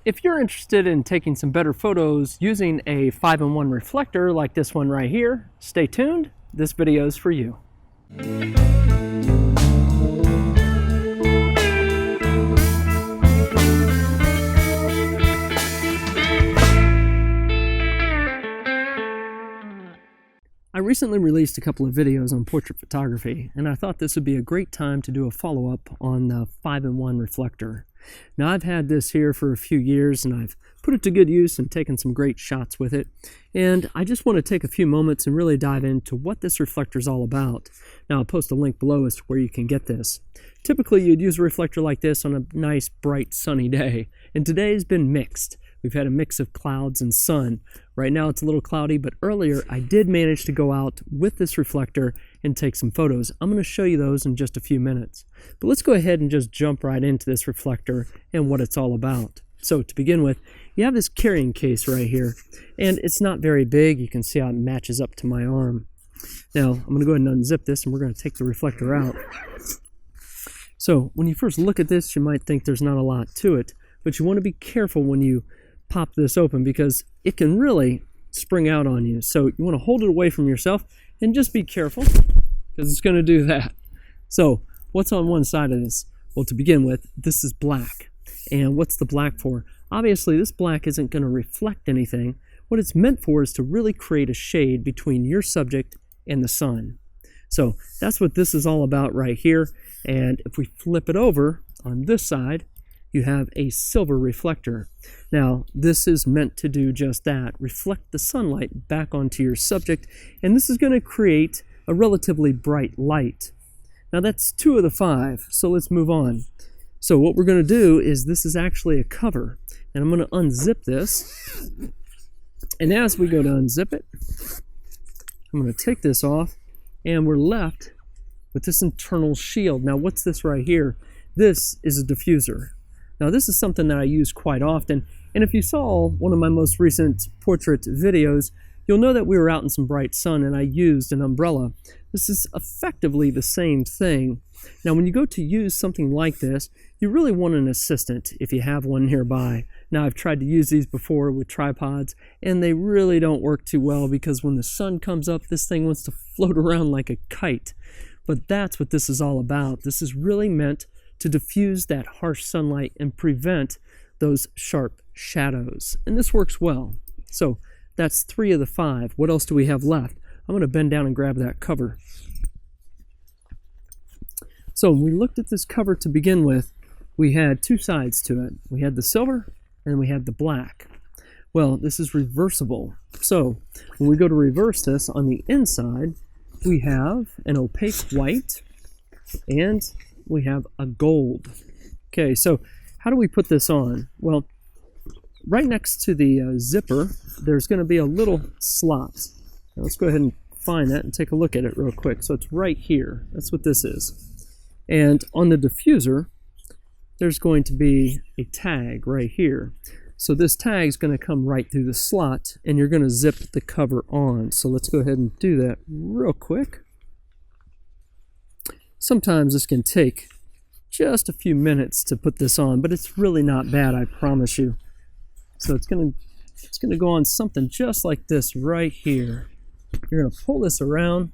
If you're interested in taking some better photos using a 5-in-1 reflector like this one right here, stay tuned. This video is for you. I recently released a couple of videos on portrait photography, and I thought this would be a great time to do a follow-up on the 5-in-1 reflector. Now, I've had this here for a few years, and I've put it to good use and taken some great shots with it. And I just want to take a few moments and really dive into what this reflector is all about. Now, I'll post a link below as to where you can get this. Typically, you'd use a reflector like this on a nice, bright, sunny day, and today's been mixed. We've had a mix of clouds and sun. Right now it's a little cloudy, but earlier I did manage to go out with this reflector and take some photos. I'm going to show you those in just a few minutes. But let's go ahead and just jump right into this reflector and what it's all about. So to begin with, you have this carrying case right here, and it's not very big. You can see how it matches up to my arm. Now I'm going to go ahead and unzip this, and we're going to take the reflector out. So when you first look at this, you might think there's not a lot to it, but you want to be careful when you pop this open because it can really spring out on you. So you want to hold it away from yourself and just be careful because it's going to do that. So what's on one side of this? Well, to begin with, this is black. And what's the black for? Obviously, this black isn't going to reflect anything. What it's meant for is to really create a shade between your subject and the sun. So that's what this is all about right here. And if we flip it over on this side, you have a silver reflector. Now, this is meant to do just that, reflect the sunlight back onto your subject, and this is going to create a relatively bright light. Now, that's 2 of the 5, so let's move on. So what we're going to do is this is actually a cover, and I'm going to unzip this, and as we go to unzip it, I'm going to take this off, and we're left with this internal shield. Now, what's this right here? This is a diffuser. Now, this is something that I use quite often, and if you saw one of my most recent portrait videos, you'll know that we were out in some bright sun and I used an umbrella. This is effectively the same thing. Now, when you go to use something like this, you really want an assistant if you have one nearby. Now, I've tried to use these before with tripods, and they really don't work too well because when the sun comes up, this thing wants to float around like a kite. But that's what this is all about. This is really meant to diffuse that harsh sunlight and prevent those sharp shadows. And this works well. So that's 3 of the 5. What else do we have left? I'm going to bend down and grab that cover. So when we looked at this cover to begin with, we had 2 sides to it. We had the silver and we had the black. Well, this is reversible. So when we go to reverse this, on the inside, we have an opaque white and we have a gold. Okay, so how do we put this on? Well, right next to the zipper, there's going to be a little slot. Now let's go ahead and find that and take a look at it real quick. So it's right here. That's what this is. And on the diffuser, there's going to be a tag right here. So this tag is going to come right through the slot, and you're going to zip the cover on. So let's go ahead and do that real quick. Sometimes this can take just a few minutes to put this on, but it's really not bad, I promise you. So it's gonna go on something just like this right here. You're gonna pull this around,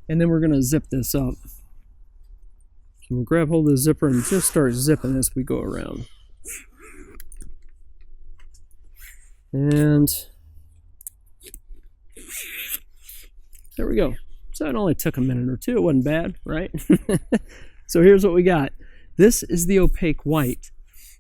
and then we're gonna zip this up. So we'll grab hold of the zipper and just start zipping as we go around. And there we go. So it only took a minute or 2. It wasn't bad, right? So here's what we got. This is the opaque white.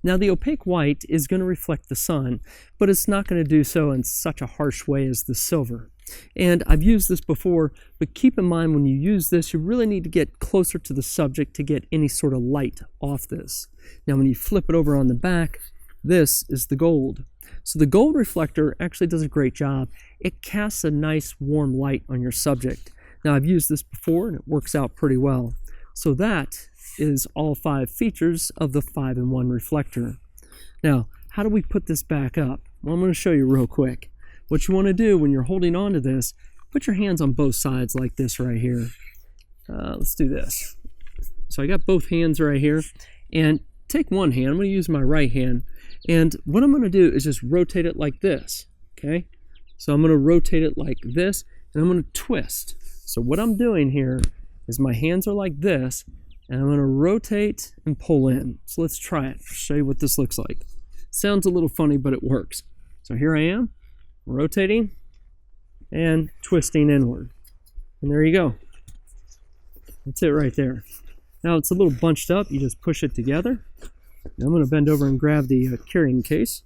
Now, the opaque white is going to reflect the sun, but it's not going to do so in such a harsh way as the silver. And I've used this before, but keep in mind when you use this, you really need to get closer to the subject to get any sort of light off this. Now, when you flip it over on the back, this is the gold. So the gold reflector actually does a great job. It casts a nice warm light on your subject. Now, I've used this before and it works out pretty well. So that is all 5 features of the 5-in-1 reflector. Now, how do we put this back up? Well, I'm going to show you real quick. What you want to do when you're holding on to this, put your hands on both sides like this right here. Let's do this. So I got both hands right here, and take one hand. I'm going to use my right hand, And what I'm going to do is just rotate it like this, okay? So I'm going to rotate it like this, and I'm going to twist. So what I'm doing here is my hands are like this, and I'm going to rotate and pull in. So let's try it. I'll show you what this looks like. Sounds a little funny, but it works. So here I am, rotating and twisting inward. And there you go. That's it right there. Now it's a little bunched up. You just push it together. Now I'm going to bend over and grab the carrying case.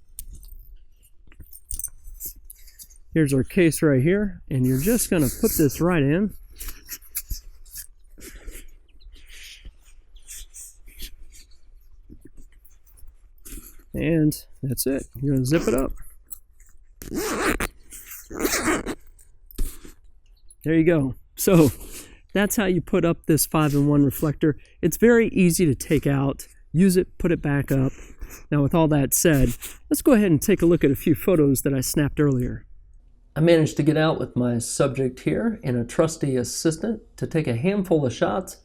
Here's our case right here, and you're just going to put this right in. And that's it. You're going to zip it up. There you go. So that's how you put up this 5-in-1 reflector. It's very easy to take out. Use it, put it back up. Now with all that said, let's go ahead and take a look at a few photos that I snapped earlier. I managed to get out with my subject here and a trusty assistant to take a handful of shots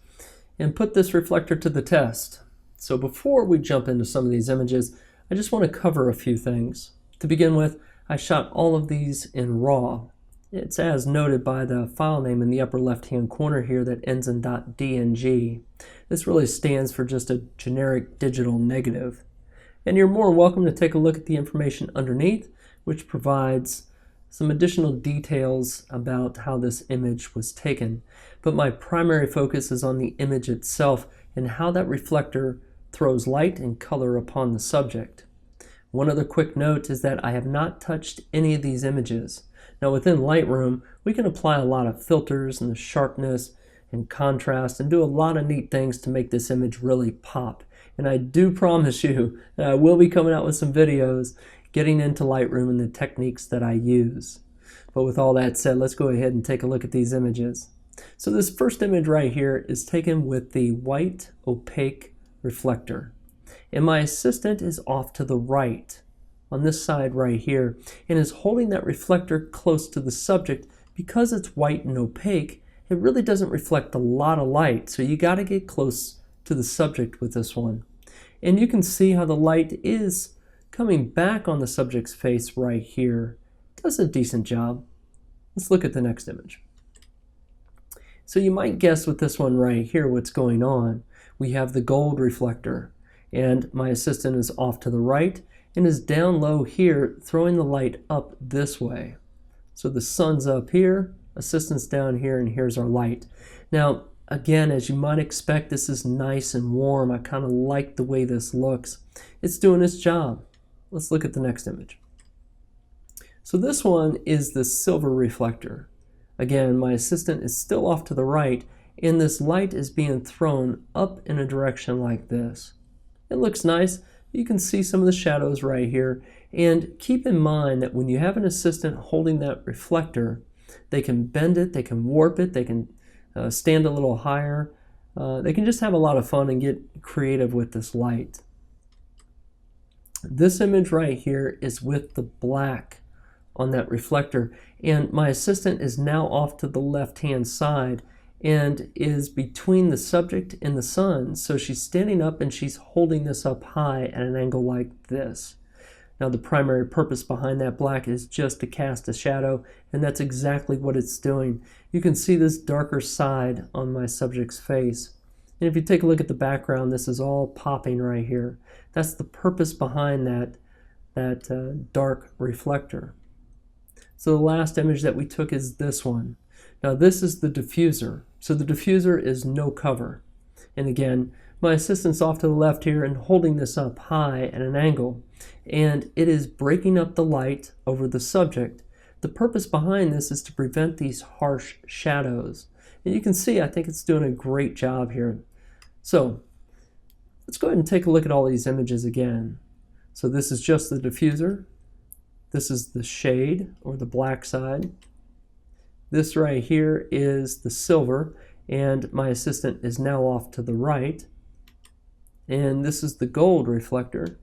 and put this reflector to the test. So before we jump into some of these images, I just want to cover a few things. To begin with, I shot all of these in RAW. It's as noted by the file name in the upper left-hand corner here that ends in .dng. This really stands for just a generic digital negative. And you're more welcome to take a look at the information underneath, which provides some additional details about how this image was taken. But my primary focus is on the image itself and how that reflector throws light and color upon the subject. One other quick note is that I have not touched any of these images. Now within Lightroom, we can apply a lot of filters and the sharpness and contrast and do a lot of neat things to make this image really pop. And I do promise you that I will be coming out with some videos getting into Lightroom and the techniques that I use. But with all that said, let's go ahead and take a look at these images. So this first image right here is taken with the white opaque reflector. And my assistant is off to the right on this side right here and is holding that reflector close to the subject. Because it's white and opaque, it really doesn't reflect a lot of light, so you got to get close to the subject with this one. And you can see how the light is coming back on the subject's face right here. It does a decent job. Let's look at the next image. So you might guess with this one right here what's going on. We have the gold reflector, and my assistant is off to the right and is down low here, throwing the light up this way. So the sun's up here, assistant's down here, and here's our light. Now, again, as you might expect, this is nice and warm. I kind of like the way this looks. It's doing its job. Let's look at the next image. So this one is the silver reflector. Again, my assistant is still off to the right, and this light is being thrown up in a direction like this. It looks nice. You can see some of the shadows right here. And keep in mind that when you have an assistant holding that reflector, they can bend it, they can warp it, they can stand a little higher. They can just have a lot of fun and get creative with this light. This image right here is with the black on that reflector, and my assistant is now off to the left-hand side and is between the subject and the sun. So she's standing up and she's holding this up high at an angle like this. Now the primary purpose behind that black is just to cast a shadow, and that's exactly what it's doing. You can see this darker side on my subject's face. And if you take a look at the background, this is all popping right here. That's the purpose behind that dark reflector. So the last image that we took is this one. Now this is the diffuser. So the diffuser is no cover. And again, my assistant's off to the left here and holding this up high at an angle. And it is breaking up the light over the subject. The purpose behind this is to prevent these harsh shadows. And you can see, I think it's doing a great job here. So let's go ahead and take a look at all these images again. So this is just the diffuser. This is the shade or the black side. This right here is the silver, and my assistant is now off to the right. And this is the gold reflector,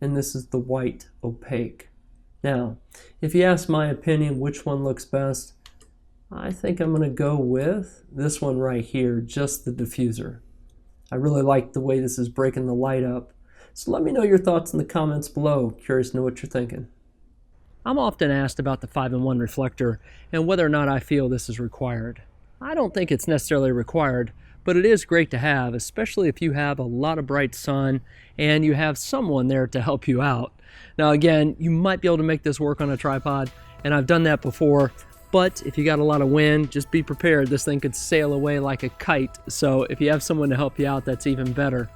and this is the white opaque. Now, if you ask my opinion which one looks best, I think I'm going to go with this one right here, just the diffuser. I really like the way this is breaking the light up. So let me know your thoughts in the comments below. Curious to know what you're thinking. I'm often asked about the 5-in-1 reflector and whether or not I feel this is required. I don't think it's necessarily required, but it is great to have, especially if you have a lot of bright sun and you have someone there to help you out. Now again, you might be able to make this work on a tripod, and I've done that before, but if you got a lot of wind, just be prepared. This thing could sail away like a kite, so if you have someone to help you out, that's even better.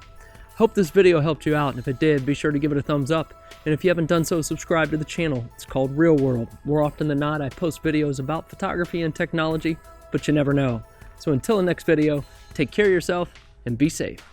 Hope this video helped you out, and if it did, be sure to give it a thumbs up. And if you haven't done so, subscribe to the channel. It's called Real World. More often than not, I post videos about photography and technology, but you never know. So until the next video, take care of yourself and be safe.